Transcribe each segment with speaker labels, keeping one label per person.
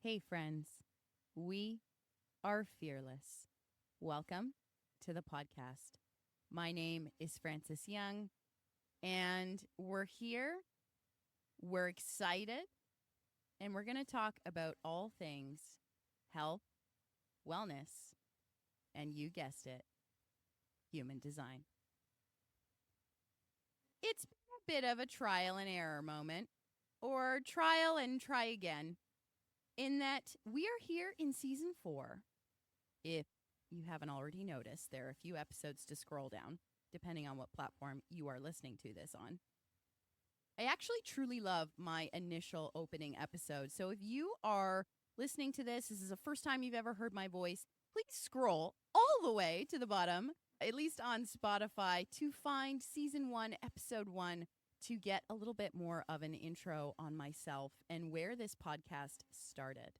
Speaker 1: Hey, friends, we are fearless. Welcome to the podcast. My name is Frances Young, and we're here. We're excited, and we're going to talk about all things health, wellness, and you guessed it, human design. It's been a bit of a trial and error moment, or trial and try again, in that we are here in season 4. If you haven't already noticed, there are a few episodes to scroll down, depending on what platform you are listening to this on. I actually truly love my initial opening episode. So if you are listening to this is the first time you've ever heard my voice, please scroll all the way to the bottom, at least on Spotify, to find season 1, episode 1, to get a little bit more of an intro on myself and where this podcast started.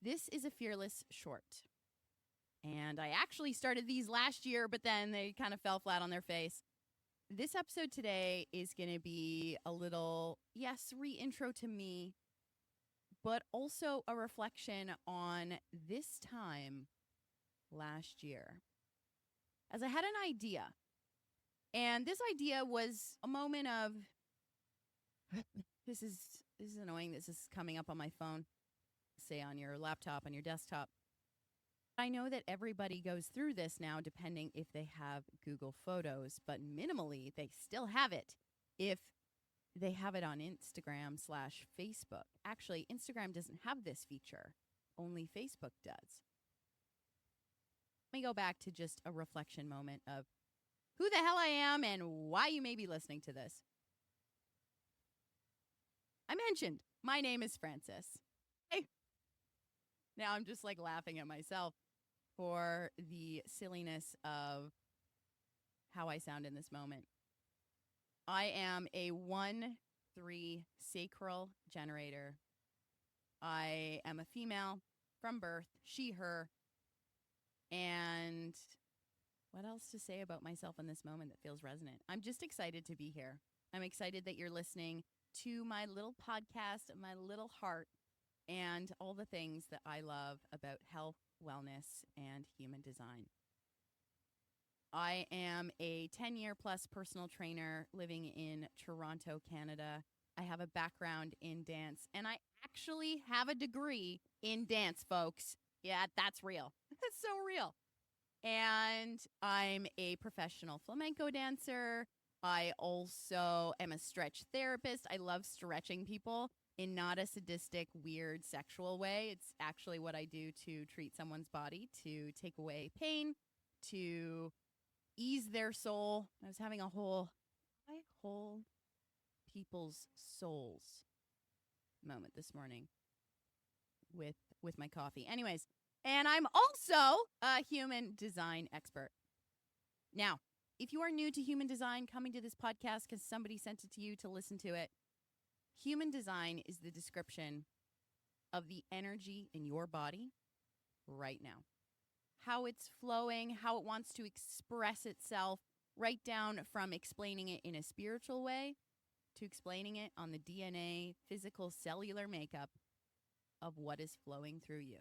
Speaker 1: This is a fearless short. And I actually started these last year, but then they kind of fell flat on their face. This episode today is going to be a little, yes, re-intro to me, but also a reflection on this time last year. As I had an idea, and this idea was a moment of, this is annoying, this is coming up on my phone, say on your laptop, on your desktop. I know that everybody goes through this now, depending if they have Google Photos, but minimally, they still have it if they have it on Instagram/Facebook. Actually, Instagram doesn't have this feature. Only Facebook does. Let me go back to just a reflection moment of who the hell I am and why you may be listening to this. I mentioned my name is Frances. Hey. Now I'm just like laughing at myself for the silliness of how I sound in this moment. I am a 1-3 sacral generator. I am a female from birth, she, her. And what else to say about myself in this moment that feels resonant? I'm just excited to be here. I'm excited that you're listening to my little podcast, my little heart, and all the things that I love about health, wellness, and human design. I am a 10-year plus personal trainer living in Toronto, Canada. I have a background in dance, and I actually have a degree in dance, folks. Yeah, that's real. That's so real. And I'm a professional flamenco dancer. I also am a stretch therapist. I love stretching people in not a sadistic, weird, sexual way. It's actually what I do to treat someone's body, to take away pain, to ease their soul. I was having I hold people's souls moment this morning with my coffee. Anyways, and I'm also a human design expert. Now, if you are new to human design, coming to this podcast because somebody sent it to you to listen to it, human design is the description of the energy in your body right now. How it's flowing, how it wants to express itself, right down from explaining it in a spiritual way to explaining it on the DNA, physical, cellular makeup of what is flowing through you.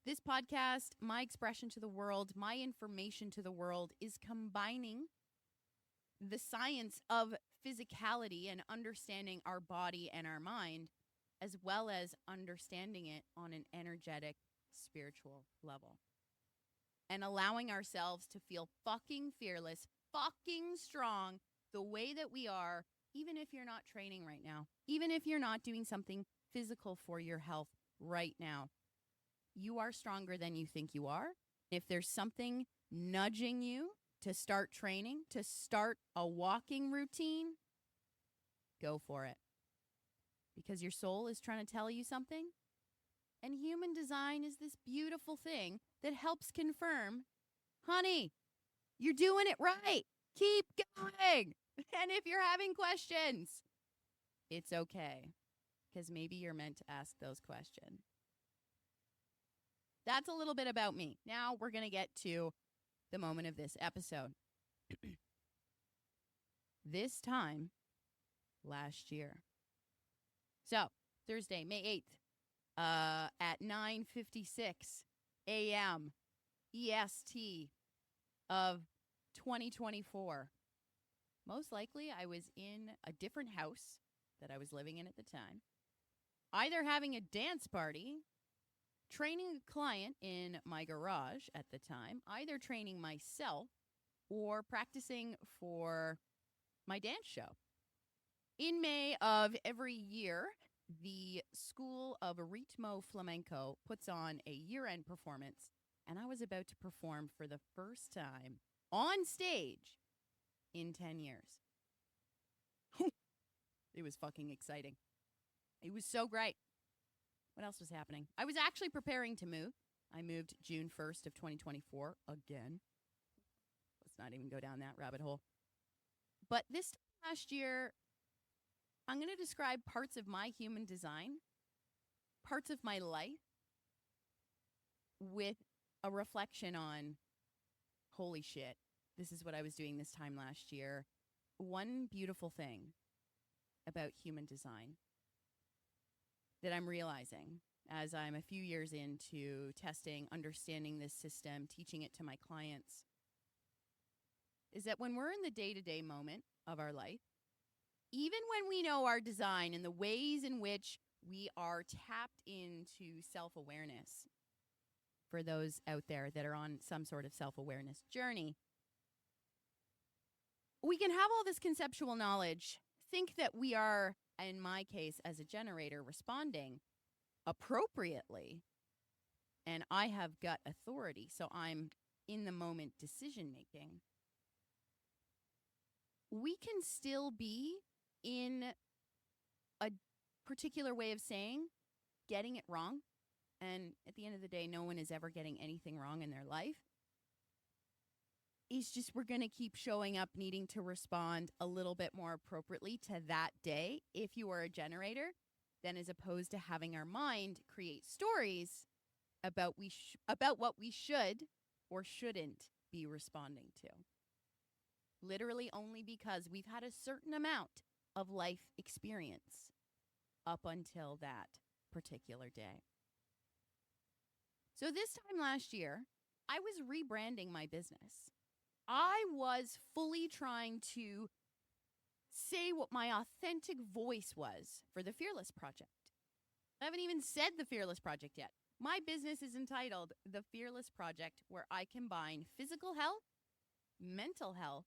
Speaker 1: This podcast, my expression to the world, my information to the world, is combining the science of physicality and understanding our body and our mind, as well as understanding it on an energetic, spiritual level. And allowing ourselves to feel fucking fearless, fucking strong, the way that we are, even if you're not training right now, even if you're not doing something physical for your health right now. You are stronger than you think you are. If there's something nudging you to start training, to start a walking routine, go for it. Because your soul is trying to tell you something. And human design is this beautiful thing that helps confirm, honey, you're doing it right. Keep going. And if you're having questions, it's okay. Because maybe you're meant to ask those questions. That's a little bit about me. Now we're going to get to the moment of this episode. This time last year, So, Thursday, May 8th, at 9:56 a.m. EST of 2024. Most likely, I was in a different house that I was living in at the time, either having a dance party, training a client in my garage at the time, either training myself or practicing for my dance show. In May of every year, the School of Ritmo Flamenco puts on a year-end performance, and I was about to perform for the first time on stage in 10 years. It was fucking exciting. It was so great. What else was happening? I was actually preparing to move. I moved June 1st of 2024 again. Let's not even go down that rabbit hole. But this time last year, I'm going to describe parts of my human design, parts of my life, with a reflection on, holy shit, this is what I was doing this time last year. One beautiful thing about human design that I'm realizing as I'm a few years into testing, understanding this system, teaching it to my clients, is that when we're in the day-to-day moment of our life, even when we know our design and the ways in which we are tapped into self-awareness, for those out there that are on some sort of self-awareness journey, we can have all this conceptual knowledge, think that we are, in my case, as a generator, responding appropriately, and I have gut authority, so I'm in the moment decision making. We can still be in a particular way of saying, getting it wrong. And at the end of the day, no one is ever getting anything wrong in their life. It's just we're going to keep showing up needing to respond a little bit more appropriately to that day if you are a generator, than as opposed to having our mind create stories about what we should or shouldn't be responding to. Literally only because we've had a certain amount of life experience up until that particular day. So this time last year, I was rebranding my business. I was fully trying to say what my authentic voice was for the Fearless Project. I haven't even said the Fearless Project yet. My business is entitled The Fearless Project, where I combine physical health, mental health,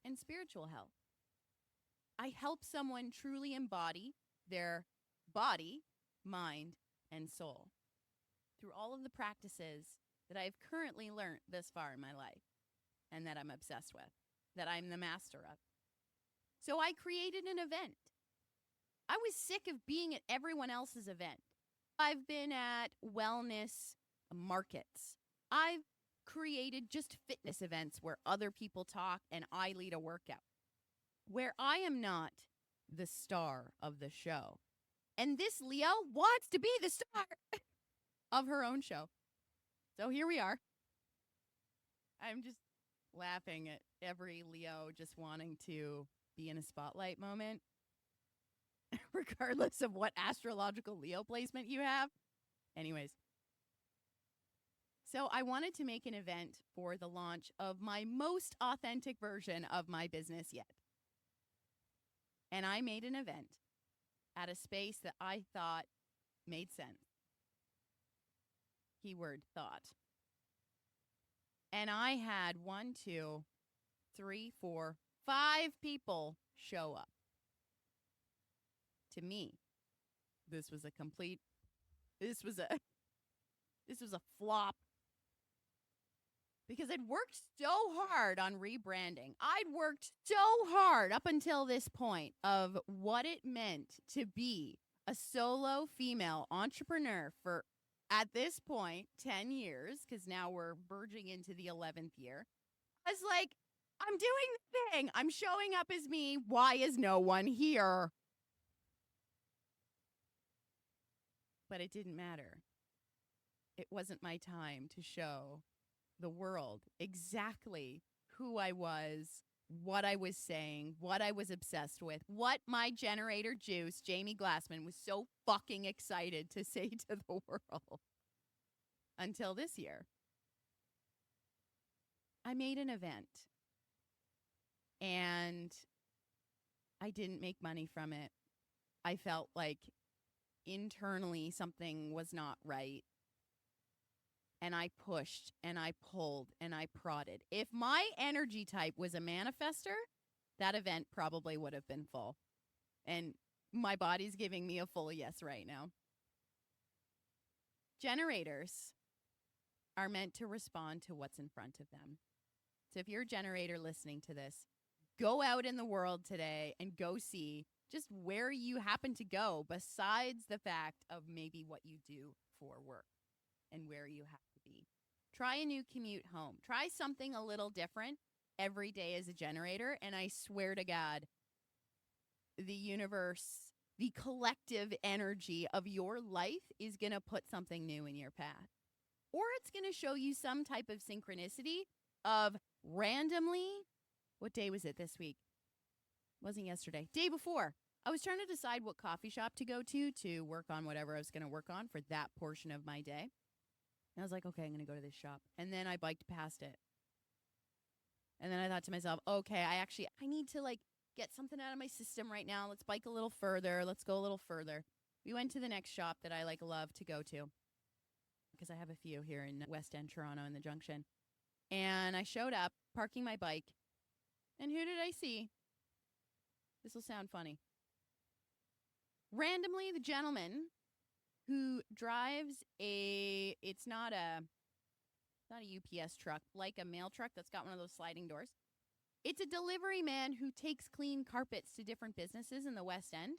Speaker 1: and spiritual health. I help someone truly embody their body, mind, and soul through all of the practices that I've currently learned this far in my life and that I'm obsessed with, that I'm the master of. So I created an event. I was sick of being at everyone else's event. I've been at wellness markets. I've created just fitness events where other people talk and I lead a workout, where I am not the star of the show. And this Leo wants to be the star of her own show. So here we are. I'm just laughing at every Leo just wanting to be in a spotlight moment, regardless of what astrological Leo placement you have. Anyways, so I wanted to make an event for the launch of my most authentic version of my business yet. And I made an event at a space that I thought made sense. Keyword thought. And I had 1, 2, 3, 4, 5 people show up. To me, this was a flop. Because I'd worked so hard on rebranding. I'd worked so hard up until this point of what it meant to be a solo female entrepreneur for, at this point, 10 years, because now we're verging into the 11th year. I was like, I'm doing the thing. I'm showing up as me. Why is no one here? But it didn't matter. It wasn't my time to show the world exactly who I was, what I was saying, what I was obsessed with, what my generator juice, Jamie Glassman, was so fucking excited to say to the world. Until this year, I made an event and I didn't make money from it. I felt like internally something was not right. And I pushed and I pulled and I prodded. If my energy type was a manifester, that event probably would have been full. And my body's giving me a full yes right now. Generators are meant to respond to what's in front of them. So if you're a generator listening to this, go out in the world today and go see just where you happen to go besides the fact of maybe what you do for work and where you have to be. Try a new commute home. Try something a little different every day as a generator. And I swear to God, the universe, the collective energy of your life is going to put something new in your path. Or it's going to show you some type of synchronicity of randomly, what day was it this week? Wasn't yesterday. Day before. I was trying to decide what coffee shop to go to work on whatever I was going to work on for that portion of my day. And I was like, okay, I'm going to go to this shop. And then I biked past it. And then I thought to myself, okay, I need to get something out of my system right now. Let's bike a little further. Let's go a little further. We went to the next shop that I love to go to because I have a few here in West End, Toronto in the Junction. And I showed up, parking my bike. And who did I see? This will sound funny. Randomly, the gentleman who drives it's not a UPS truck, like a mail truck that's got one of those sliding doors. It's a delivery man who takes clean carpets to different businesses in the West End.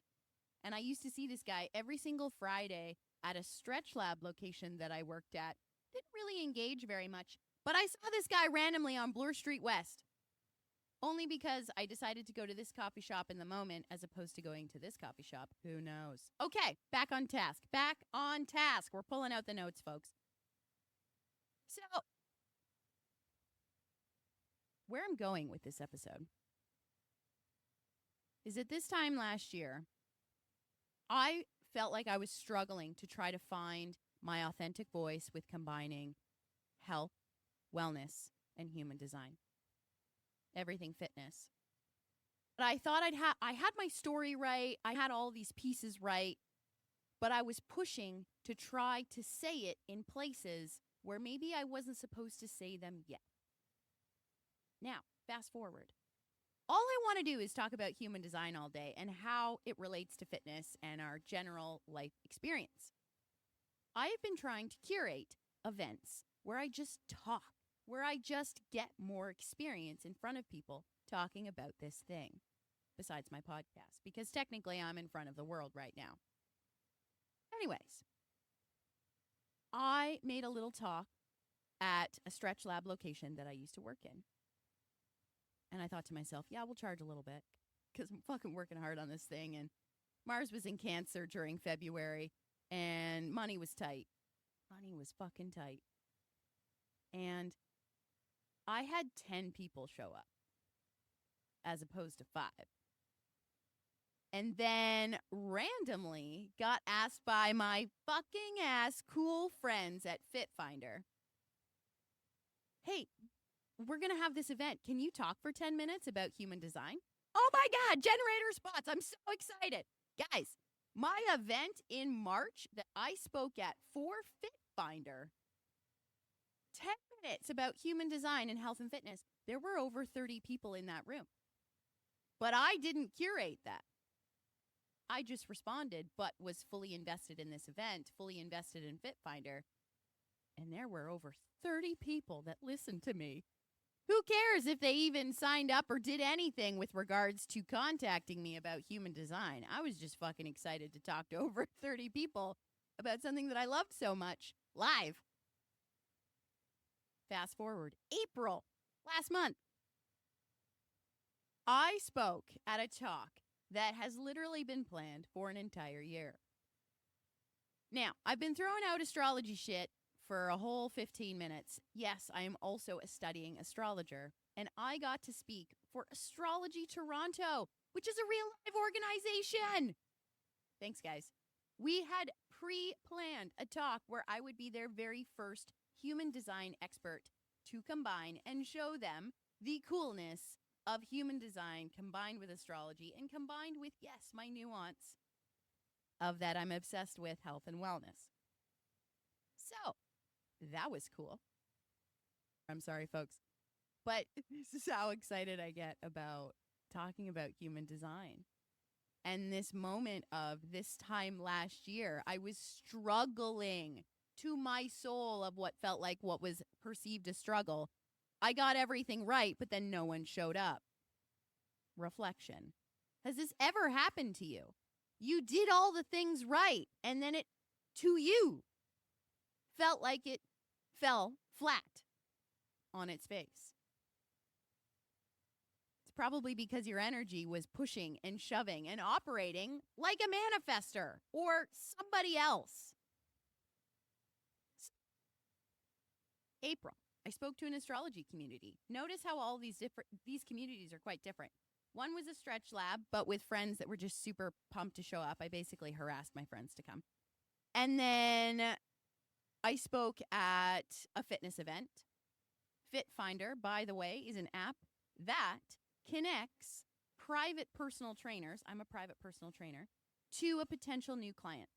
Speaker 1: And I used to see this guy every single Friday at a Stretch Lab location that I worked at. Didn't really engage very much. But I saw this guy randomly on Bloor Street West. Only because I decided to go to this coffee shop in the moment as opposed to going to this coffee shop. Who knows? Okay, back on task. Back on task. We're pulling out the notes, folks. So, where I'm going with this episode is at this time last year, I felt like I was struggling to try to find my authentic voice with combining health, wellness, and human design. Everything fitness. But I thought I had my story right. I had all these pieces right. But I was pushing to try to say it in places where maybe I wasn't supposed to say them yet. Now, fast forward. All I want to do is talk about human design all day and how it relates to fitness and our general life experience. I've been trying to curate events where I just talk, where I just get more experience in front of people talking about this thing, besides my podcast, because technically I'm in front of the world right now. Anyways, I made a little talk at a Stretch Lab location that I used to work in. And I thought to myself, yeah, we'll charge a little bit because I'm fucking working hard on this thing. And Mars was in Cancer during February and money was tight. Money was fucking tight. And I had 10 people show up as opposed to 5. And then randomly got asked by my fucking ass cool friends at FitFinder, hey, we're going to have this event. Can you talk for 10 minutes about human design? Oh my God, generator spots. I'm so excited. Guys, my event in March that I spoke at for FitFinder, 10 minutes about human design and health and fitness. There were over 30 people in that room. But I didn't curate that. I just responded, but was fully invested in this event, fully invested in FitFinder. And there were over 30 people that listened to me. Who cares if they even signed up or did anything with regards to contacting me about human design? I was just fucking excited to talk to over 30 people about something that I loved so much live. Fast forward, April, last month. I spoke at a talk that has literally been planned for an entire year. Now, I've been throwing out astrology shit for a whole 15 minutes. Yes, I am also a studying astrologer, and I got to speak for Astrology Toronto, which is a real live organization. Thanks, guys. We had pre-planned a talk where I would be their very first human design expert to combine and show them the coolness of human design combined with astrology and combined with, yes, my nuance of that I'm obsessed with health and wellness. So that was cool. I'm sorry, folks, but this is how excited I get about talking about human design. And this moment of this time last year, I was struggling to my soul of what felt like what was perceived a struggle. I got everything right, but then no one showed up. Reflection. Has this ever happened to you? You did all the things right, and then it, to you, felt like it fell flat on its face. It's probably because your energy was pushing and shoving and operating like a manifester or somebody else. April, I spoke to an astrology community. Notice how all these communities are quite different. One was a stretch lab, but with friends that were just super pumped to show up. I basically harassed my friends to come. And then I spoke at a fitness event. Fit Finder, by the way, is an app that connects private personal trainers, I'm a private personal trainer, to a potential new client.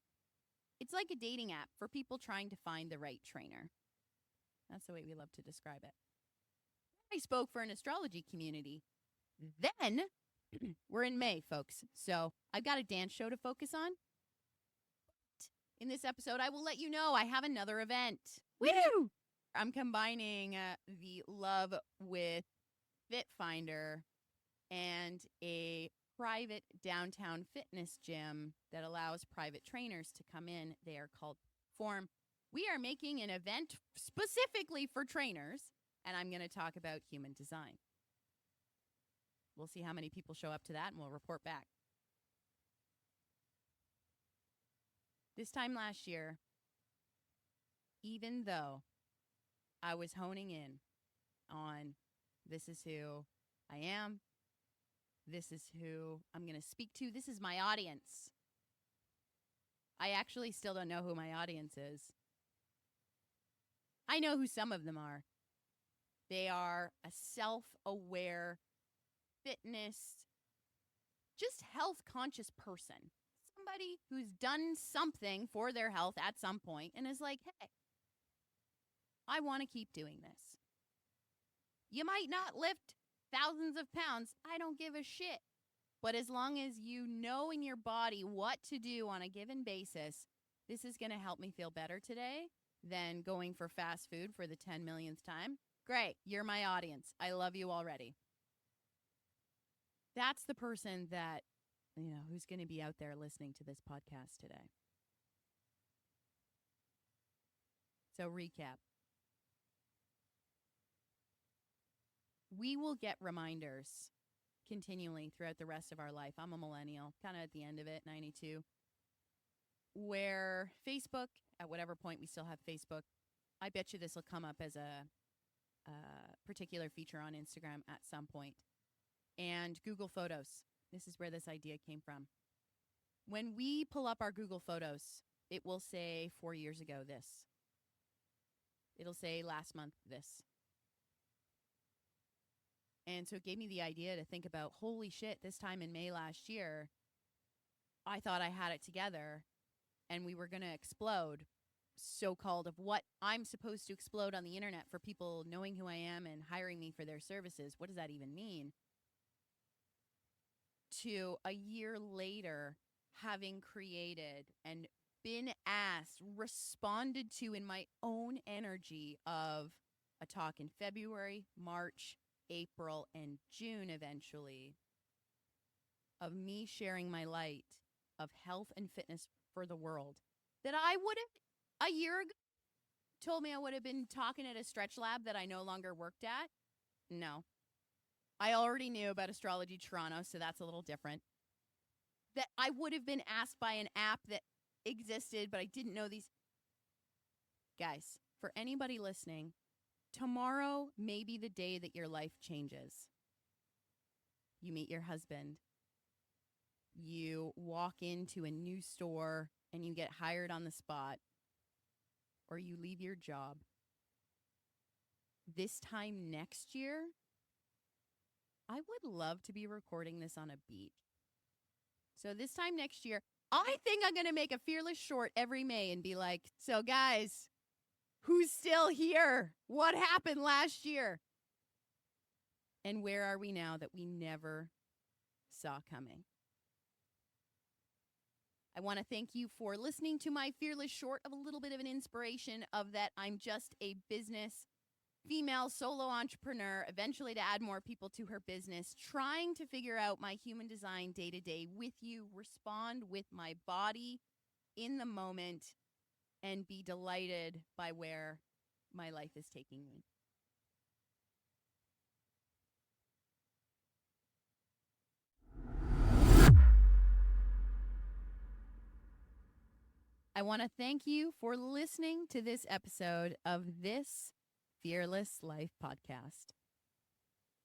Speaker 1: It's like a dating app for people trying to find the right trainer. That's the way we love to describe it. I spoke for an astrology community. Then, we're in May, folks, so I've got a dance show to focus on. In this episode, I will let you know I have another event. Woo! I'm combining the love with Fit Finder and a private downtown fitness gym that allows private trainers to come in. They are called Form. We are making an event specifically for trainers, and I'm going to talk about human design. We'll see how many people show up to that, and we'll report back. This time last year, even though I was honing in on this is who I am, this is who I'm going to speak to, this is my audience. I actually still don't know who my audience is. I know who some of them are. They are a self-aware, fitness, just health-conscious person. Somebody who's done something for their health at some point and is like, hey, I want to keep doing this. You might not lift thousands of pounds. I don't give a shit. But as long as you know in your body what to do on a given basis, this is going to help me feel better today than going for fast food for the 10 millionth time. Great. You're my audience. I love you already. That's the person that, who's going to be out there listening to this podcast today. So recap. We will get reminders continually throughout the rest of our life. I'm a millennial, kind of at the end of it, 92, where Facebook, at whatever point we still have Facebook, I bet you this will come up as a particular feature on Instagram at some point. And Google Photos. This is where this idea came from. When we pull up our Google Photos, it will say 4 years ago this. It'll say last month this. And so it gave me the idea to think about, holy shit, this time in May last year, I thought I had it together and we were going to explode, so-called, of what I'm supposed to explode on the internet for people knowing who I am and hiring me for their services. What does that even mean? To a year later, having created and been asked, responded to in my own energy of a talk in February, March, April, and June eventually, of me sharing my light of health and fitness for the world, that I would have, a year ago, told me I would have been talking at a stretch lab that I no longer worked at. No. I already knew about Astrology Toronto, so that's a little different. That I would have been asked by an app that existed, but I didn't know these. Guys, for anybody listening, tomorrow may be the day that your life changes. you meet your husband, you walk into a new store and you get hired on the spot, or you leave your job. This time next year, I would love to be recording this on a beach. So this time next year, I think I'm going to make a Fearless short every May and be like, so guys, who's still here? What happened last year? And where are we now that we never saw coming? I want to thank you for listening to my Fearless short of a little bit of an inspiration of that I'm just a business female solo entrepreneur, eventually to add more people to her business, trying to figure out my human design day to day with you, respond with my body in the moment, and be delighted by where my life is taking me. I want to thank you for listening to this episode of this Fearless Life podcast.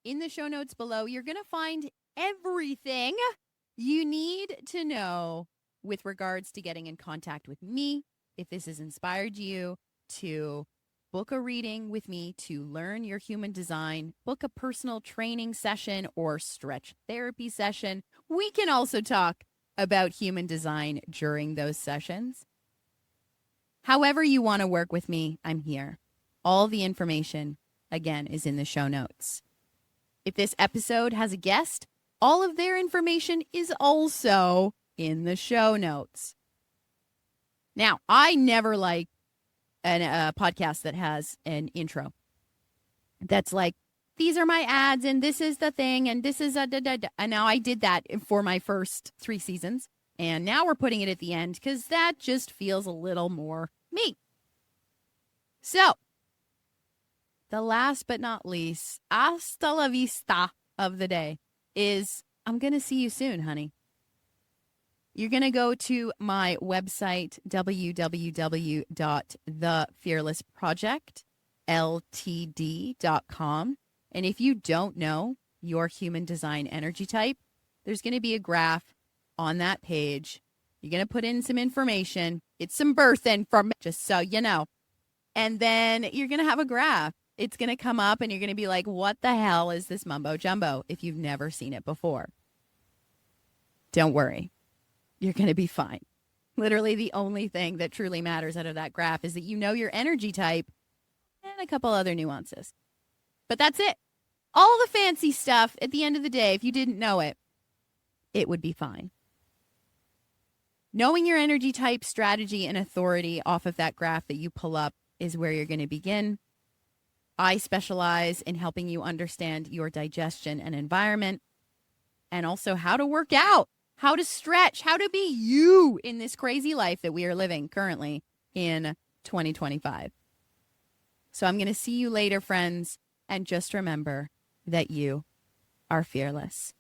Speaker 1: In the show notes below, you're going to find everything you need to know with regards to getting in contact with me. If this has inspired you to book a reading with me to learn your human design, book a personal training session or stretch therapy session, we can also talk about human design during those sessions. However you want to work with me, I'm here. All the information, again, is in the show notes. If this episode has a guest, all of their information is also in the show notes. Now, I never like a podcast that has an intro that's like, these are my ads and this is the thing and this is a da-da-da. And now I did that for my first 3 seasons. And now we're putting it at the end because that just feels a little more me. So, the last but not least, hasta la vista of the day is I'm going to see you soon, honey. You're going to go to my website, www.thefearlessprojectltd.com. And if you don't know your human design energy type, there's going to be a graph on that page. You're going to put in some information. It's some birth info, just so you know. And then you're going to have a graph. It's going to come up and you're going to be like, what the hell is this mumbo jumbo if you've never seen it before? Don't worry. You're going to be fine. Literally the only thing that truly matters out of that graph is that you know your energy type and a couple other nuances. But that's it. All the fancy stuff at the end of the day, if you didn't know it, it would be fine. Knowing your energy type, strategy, and authority off of that graph that you pull up is where you're going to begin. I specialize in helping you understand your digestion and environment, and also how to work out, how to stretch, how to be you in this crazy life that we are living currently in 2025. So I'm going to see you later, friends, and just remember that you are fearless.